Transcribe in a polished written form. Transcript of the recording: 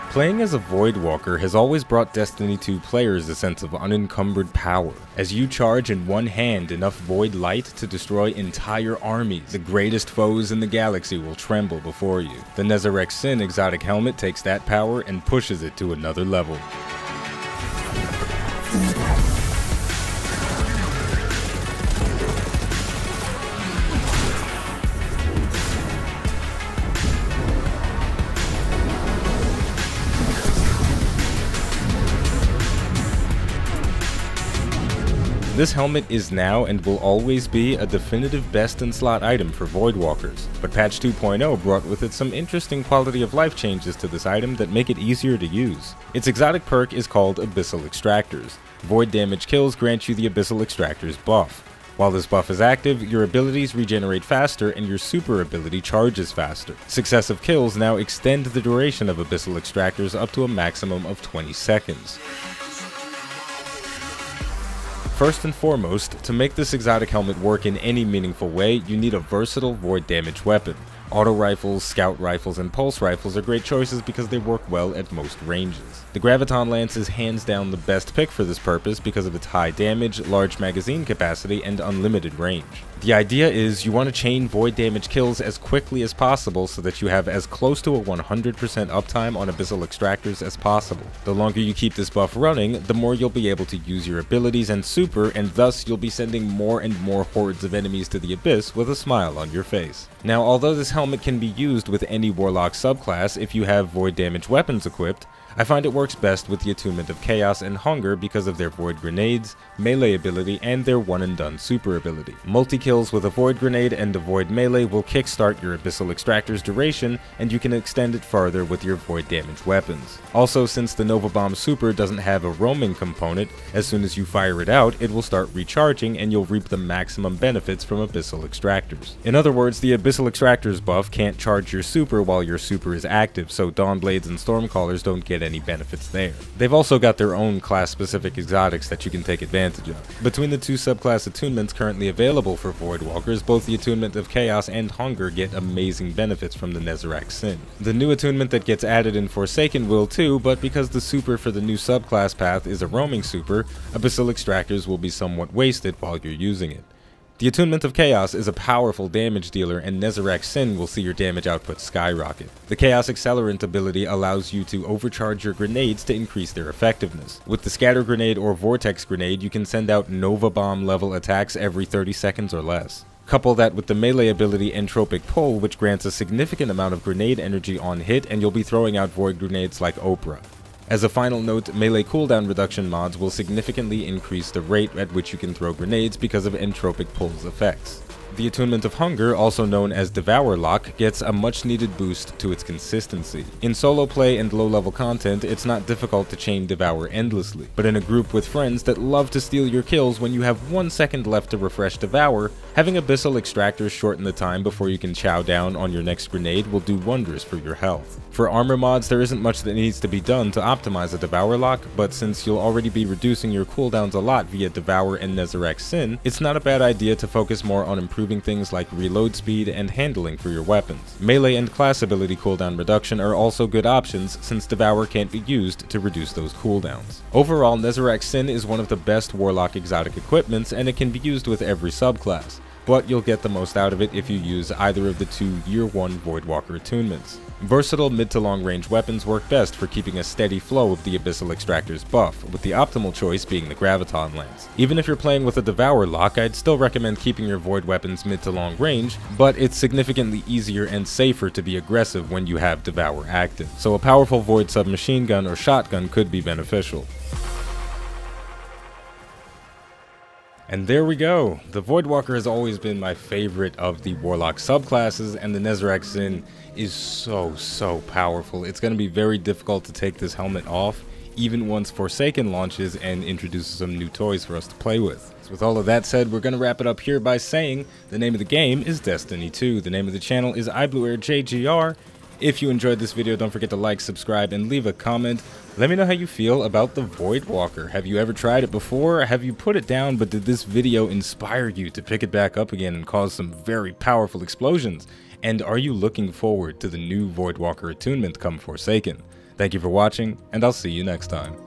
Playing as a Voidwalker has always brought Destiny 2 players a sense of unencumbered power. As you charge in one hand enough void light to destroy entire armies, the greatest foes in the galaxy will tremble before you. The Nezarec Sin exotic helmet takes that power and pushes it to another level. This helmet is now and will always be a definitive best-in-slot item for Voidwalkers, but patch 2.0 brought with it some interesting quality of life changes to this item that make it easier to use. Its exotic perk is called Abyssal Extractors. Void damage kills grant you the Abyssal Extractors buff. While this buff is active, your abilities regenerate faster and your super ability charges faster. Successive kills now extend the duration of Abyssal Extractors up to a maximum of 20 seconds. First and foremost, to make this exotic helmet work in any meaningful way, you need a versatile void damage weapon. Auto rifles, scout rifles, and pulse rifles are great choices because they work well at most ranges. The Graviton Lance is hands down the best pick for this purpose because of its high damage, large magazine capacity, and unlimited range. The idea is you want to chain void damage kills as quickly as possible so that you have as close to a 100% uptime on Abyssal Extractors as possible. The longer you keep this buff running, the more you'll be able to use your abilities and super, and thus you'll be sending more and more hordes of enemies to the Abyss with a smile on your face. Now, although this helmet can be used with any warlock subclass if you have void damage weapons equipped, I find it works best with the Attunement of Chaos and Hunger because of their void grenades, melee ability, and their one and done super ability. Multi-kills with a void grenade and a void melee will kickstart your Abyssal Extractor's duration, and you can extend it farther with your void damage weapons. Also, since the Nova Bomb super doesn't have a roaming component, as soon as you fire it out, it will start recharging and you'll reap the maximum benefits from Abyssal Extractors. In other words, the Abyssal Extractors buff can't charge your super while your super is active, so Dawnblades and Stormcallers don't get any benefits there. They've also got their own class-specific exotics that you can take advantage of. Between the two subclass attunements currently available for Voidwalkers, both the Attunement of Chaos and Hunger get amazing benefits from the Nezarec Sin. The new attunement that gets added in Forsaken will too, but because the super for the new subclass path is a roaming super, Abyssal Extractors will be somewhat wasted while you're using it. The Attunement of Chaos is a powerful damage dealer, and Nezarec Sin will see your damage output skyrocket. The Chaos Accelerant ability allows you to overcharge your grenades to increase their effectiveness. With the Scatter Grenade or Vortex Grenade, you can send out Nova Bomb level attacks every 30 seconds or less. Couple that with the melee ability Entropic Pull, which grants a significant amount of grenade energy on hit, and you'll be throwing out void grenades like Oprah. As a final note, melee cooldown reduction mods will significantly increase the rate at which you can throw grenades because of Entropic Pull's effects. The Attunement of Hunger, also known as Devour Lock, gets a much needed boost to its consistency. In solo play and low level content, it's not difficult to chain Devour endlessly, but in a group with friends that love to steal your kills when you have 1 second left to refresh Devour, having Abyssal Extractors shorten the time before you can chow down on your next grenade will do wonders for your health. For armor mods, there isn't much that needs to be done to optimize a Devour Lock, but since you'll already be reducing your cooldowns a lot via Devour and Nezarec Sin, it's not a bad idea to focus more on improving things like reload speed and handling for your weapons. Melee and class ability cooldown reduction are also good options since Devour can't be used to reduce those cooldowns. Overall, Nezarec Sin is one of the best warlock exotic equipments, and it can be used with every subclass, but you'll get the most out of it if you use either of the two Year 1 Voidwalker attunements. Versatile mid to long range weapons work best for keeping a steady flow of the Abyssal Extractor's buff, with the optimal choice being the Graviton Lance. Even if you're playing with a Devour Lock, I'd still recommend keeping your void weapons mid to long range, but it's significantly easier and safer to be aggressive when you have Devour active, so a powerful void submachine gun or shotgun could be beneficial. And there we go. The Voidwalker has always been my favorite of the Warlock subclasses, and the Nezarec Sin is so powerful. It's going to be very difficult to take this helmet off, even once Forsaken launches and introduces some new toys for us to play with. So with all of that said, we're going to wrap it up here by saying the name of the game is Destiny 2. The name of the channel is iBluairJgR. If you enjoyed this video, don't forget to like, subscribe, and leave a comment. Let me know how you feel about the Voidwalker. Have you ever tried it before? Have you put it down, but did this video inspire you to pick it back up again and cause some very powerful explosions? And are you looking forward to the new Voidwalker attunement come Forsaken? Thank you for watching, and I'll see you next time.